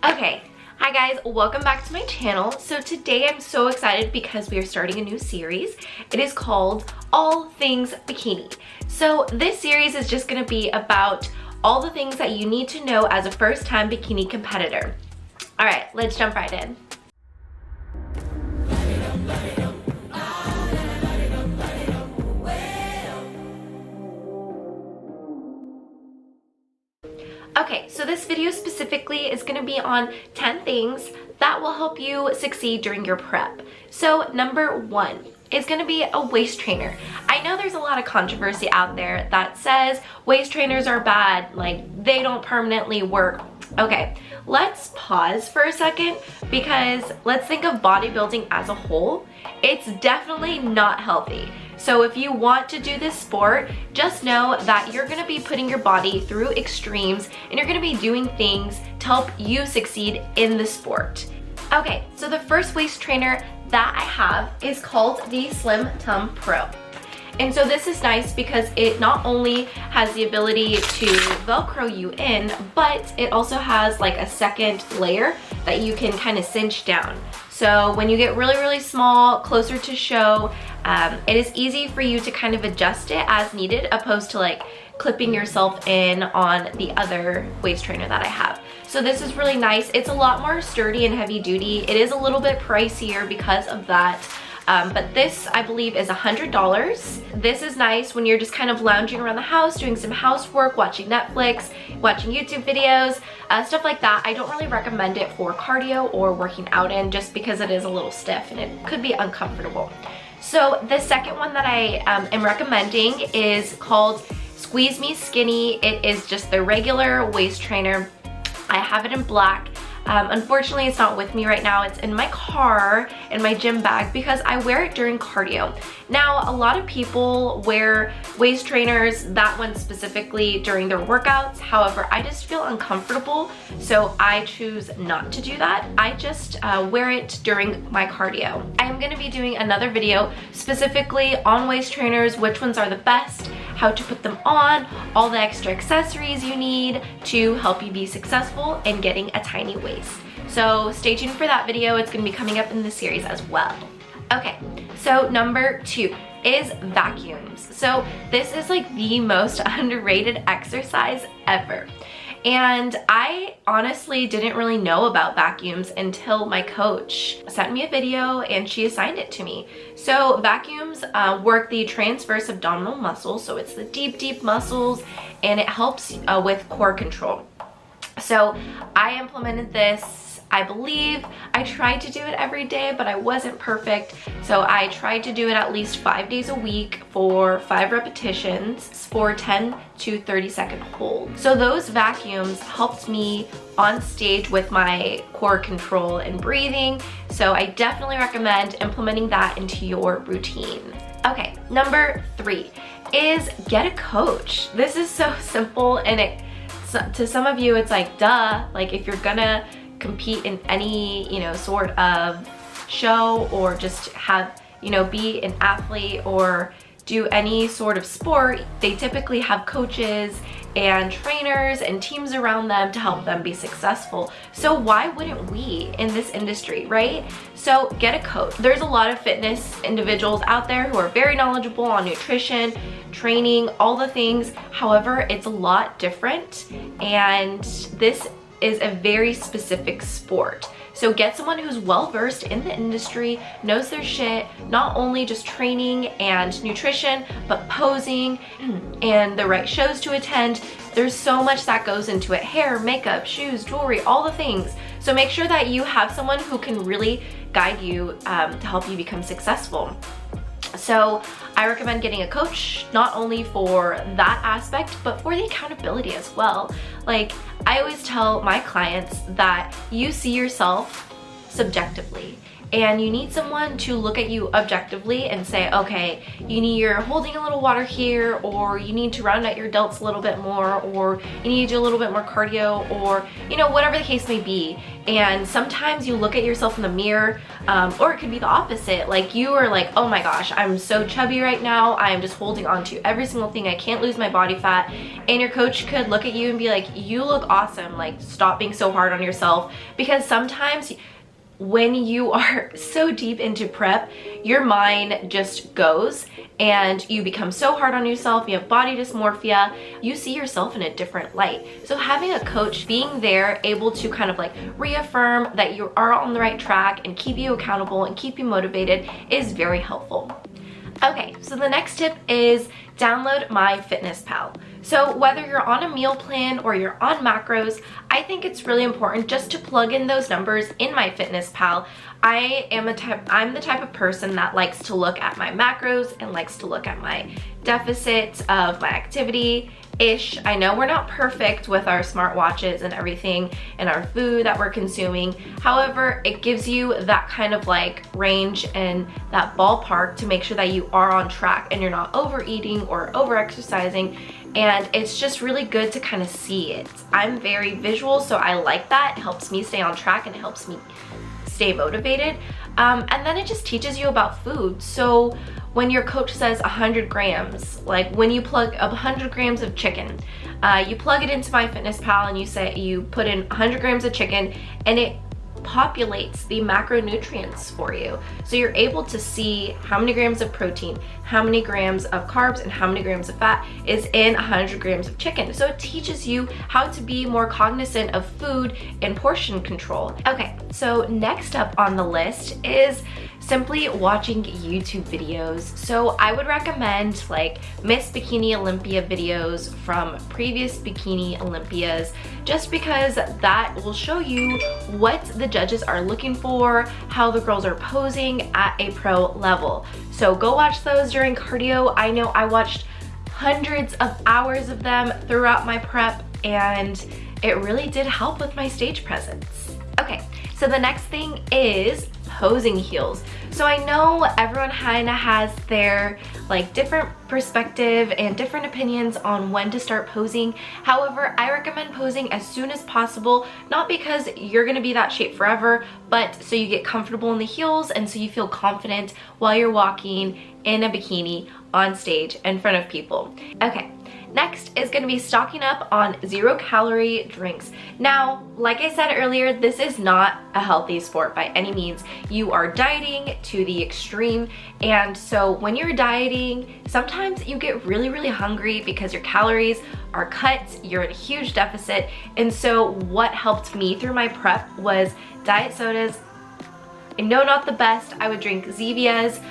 Okay, hi guys, welcome back to my channel. So today I'm so excited because we are starting a new series. It is called All Things Bikini. So this series is just gonna be about all the things that you need to know as a first-time bikini competitor. All right, let's jump right in. Okay, so this video specifically is going to be on 10 things that will help you succeed during your prep. So number one is going to be a waist trainer. I know there's a lot of controversy out there that says waist trainers are bad, like they don't permanently work. Okay, let's pause for a second because let's think of bodybuilding as a whole. It's definitely not healthy. So if you want to do this sport, just know that you're gonna be putting your body through extremes and you're gonna be doing things to help you succeed in the sport. Okay, so the first waist trainer that I have is called the Slim Tum Pro. And so this is nice because it not only has the ability to Velcro you in, but it also has like a second layer that you can kind of cinch down. So when you get really, really small, closer to show, it is easy for you to kind of adjust it as needed, opposed to like clipping yourself in on the other waist trainer that I have. So this is really nice. It's a lot more sturdy and heavy duty. It is a little bit pricier because of that. But this, I believe, is $100. This is nice when you're just kind of lounging around the house, doing some housework, watching Netflix, watching YouTube videos, stuff like that. I don't really recommend it for cardio or working out in just because it is a little stiff and it could be uncomfortable. So the second one that I am recommending is called Squeeze Me Skinny. It is just the regular waist trainer. I have it in black. Unfortunately, it's not with me right now. It's in my car, in my gym bag, because I wear it during cardio. Now, a lot of people wear waist trainers, that one specifically, during their workouts. However, I just feel uncomfortable, so I choose not to do that. I just wear it during my cardio. I am going to be doing another video specifically on waist trainers, which ones are the best, how to put them on, all the extra accessories you need to help you be successful in getting a tiny waist. So stay tuned for that video. It's going to be coming up in this series as well. Okay, so number two is vacuums. So this is like the most underrated exercise ever. And I honestly didn't really know about vacuums until my coach sent me a video and she assigned it to me. So vacuums work the transverse abdominal muscles. So it's the deep, deep muscles, and it helps with core control. So I implemented this. I believe I tried to do it every day, but I wasn't perfect. So I tried to do it at least 5 days a week for 5 repetitions for 10 to 30-second hold. So those vacuums helped me on stage with my core control and breathing. So I definitely recommend implementing that into your routine. Okay, number three is get a coach. This is so simple, and to some of you, it's like, duh, like if you're gonna compete in any, sort of show or just have, be an athlete or do any sort of sport, they typically have coaches and trainers and teams around them to help them be successful. So why wouldn't we in this industry, right? So get a coach. There's a lot of fitness individuals out there who are very knowledgeable on nutrition, training, all the things. However, it's a lot different, and this is a very specific sport. So get someone who's well-versed in the industry, knows their shit, not only just training and nutrition, but posing and the right shows to attend. There's so much that goes into it: hair, makeup, shoes, jewelry, all the things. So make sure that you have someone who can really guide you to help you become successful. So I recommend getting a coach, not only for that aspect, but for the accountability as well. Like, I always tell my clients that you see yourself subjectively, and you need someone to look at you objectively and say, okay, you're holding a little water here, or you need to round out your delts a little bit more, or you need to do a little bit more cardio, or whatever the case may be. and sometimes you look at yourself in the mirror, or it could be the opposite. Like you are like, oh my gosh, I'm so chubby right now, I'm just holding on to every single thing, I can't lose my body fat, and your coach could look at you and be like, you look awesome, like stop being so hard on yourself. Because sometimes when you are so deep into prep, your mind just goes and you become so hard on yourself, you have body dysmorphia, you see yourself in a different light. So having a coach being there, able to kind of like reaffirm that you are on the right track and keep you accountable and keep you motivated is very helpful. Okay, so the next tip is download MyFitnessPal. So whether you're on a meal plan or you're on macros, I think it's really important just to plug in those numbers in MyFitnessPal. I'm the type of person that likes to look at my macros and likes to look at my deficits of my activity-ish. I know we're not perfect with our smartwatches and everything and our food that we're consuming. However, it gives you that kind of like range and that ballpark to make sure that you are on track and you're not overeating or over-exercising. And it's just really good to kind of see it. I'm very visual, so I like that. It helps me stay on track and it helps me stay motivated. And then it just teaches you about food. So when your coach says 100 grams, like when you plug 100 grams of chicken, you plug it into MyFitnessPal and you say, you put in 100 grams of chicken and it populates the macronutrients for you. So you're able to see how many grams of protein, how many grams of carbs, and how many grams of fat is in 100 grams of chicken. So it teaches you how to be more cognizant of food and portion control. Okay, so next up on the list is simply watching YouTube videos. So I would recommend like Miss Bikini Olympia videos from previous Bikini Olympias, just because that will show you what the judges are looking for, how the girls are posing at a pro level. So go watch those during cardio. I know I watched hundreds of hours of them throughout my prep, and it really did help with my stage presence. Okay, so the next thing is posing heels. So I know everyone kind of has their like different perspective and different opinions on when to start posing. However, I recommend posing as soon as possible, not because you're gonna be that shape forever, but so you get comfortable in the heels and so you feel confident while you're walking in a bikini on stage in front of people. Okay. Next is going to be stocking up on 0-calorie drinks. Now, like I said earlier, this is not a healthy sport by any means. You are dieting to the extreme, and so when you're dieting, sometimes you get really, really hungry because your calories are cut, you're in a huge deficit. And so what helped me through my prep was diet sodas. I know not the best. I would drink Zevias,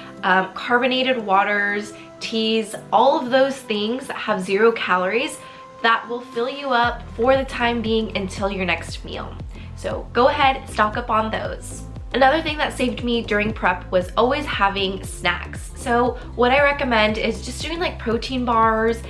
carbonated waters, teas, all of those things that have 0 calories that will fill you up for the time being until your next meal. So go ahead, stock up on those. Another thing that saved me during prep was always having snacks. So what I recommend is just doing like protein bars,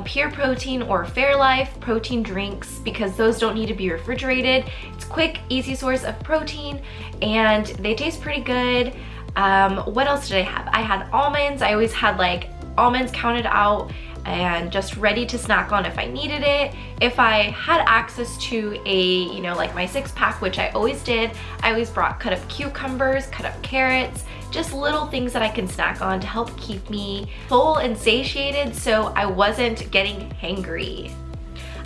Pure Protein or Fairlife protein drinks, because those don't need to be refrigerated. It's a quick, easy source of protein and they taste pretty good. What else did I have? I had almonds. I always had like almonds counted out and just ready to snack on if I needed it. If I had access to a, you know, like my 6-pack, which I always did, I always brought cut up cucumbers, cut up carrots, just little things that I can snack on to help keep me full and satiated so I wasn't getting hangry.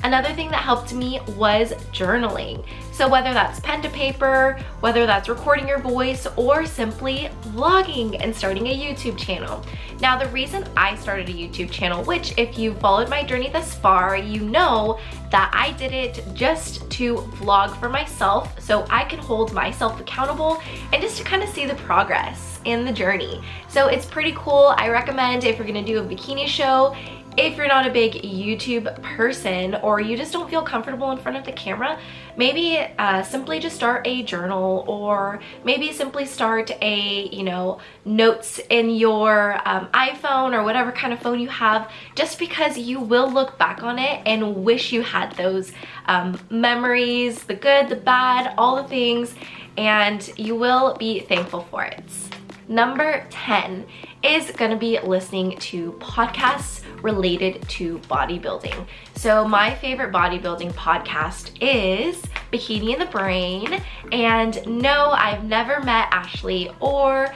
Another thing that helped me was journaling. So whether that's pen to paper, whether that's recording your voice, or simply vlogging and starting a YouTube channel. Now, the reason I started a YouTube channel, which if you followed my journey thus far, you know that I did it just to vlog for myself so I can hold myself accountable and just to kind of see the progress in the journey. So it's pretty cool. I recommend if you're gonna do a bikini show, if you're not a big YouTube person or you just don't feel comfortable in front of the camera, maybe simply just start a journal, or maybe simply start a, you know, notes in your iPhone or whatever kind of phone you have, just because you will look back on it and wish you had those memories, the good, the bad, all the things, and you will be thankful for it. number 10 is gonna be listening to podcasts related to bodybuilding. So my favorite bodybuilding podcast is Bikini in the Brain. And no, I've never met Ashley or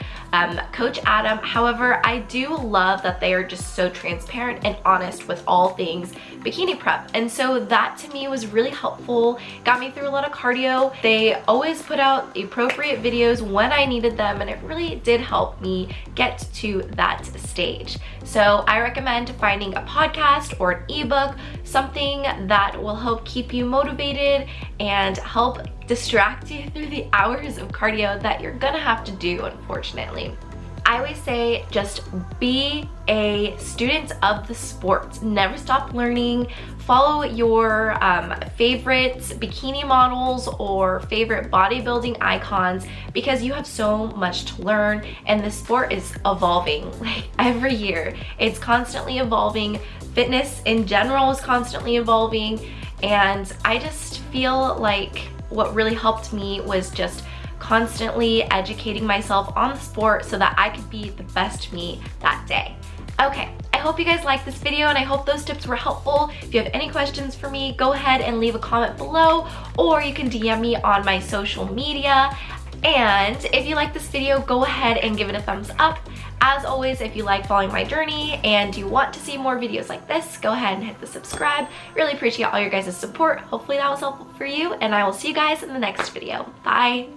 Coach Adam. However, I do love that they are just so transparent and honest with all things bikini prep. And so that to me was really helpful, got me through a lot of cardio. They always put out appropriate videos when I needed them, and it really did help me get to that stage. So I recommend finding a podcast or an ebook, something that will help keep you motivated and help distract you through the hours of cardio that you're gonna have to do, unfortunately. I always say just be a student of the sport. Never stop learning. Follow your favorite bikini models or favorite bodybuilding icons, because you have so much to learn and the sport is evolving like every year. It's constantly evolving. Fitness in general is constantly evolving, and I just feel like what really helped me was just constantly educating myself on the sport so that I could be the best me that day. Okay, I hope you guys liked this video and I hope those tips were helpful. If you have any questions for me, go ahead and leave a comment below, or you can DM me on my social media. And if you like this video, go ahead and give it a thumbs up. As always, if you like following my journey and you want to see more videos like this, go ahead and hit the subscribe. Really appreciate all your guys' support. Hopefully that was helpful for you, and I will see you guys in the next video. Bye.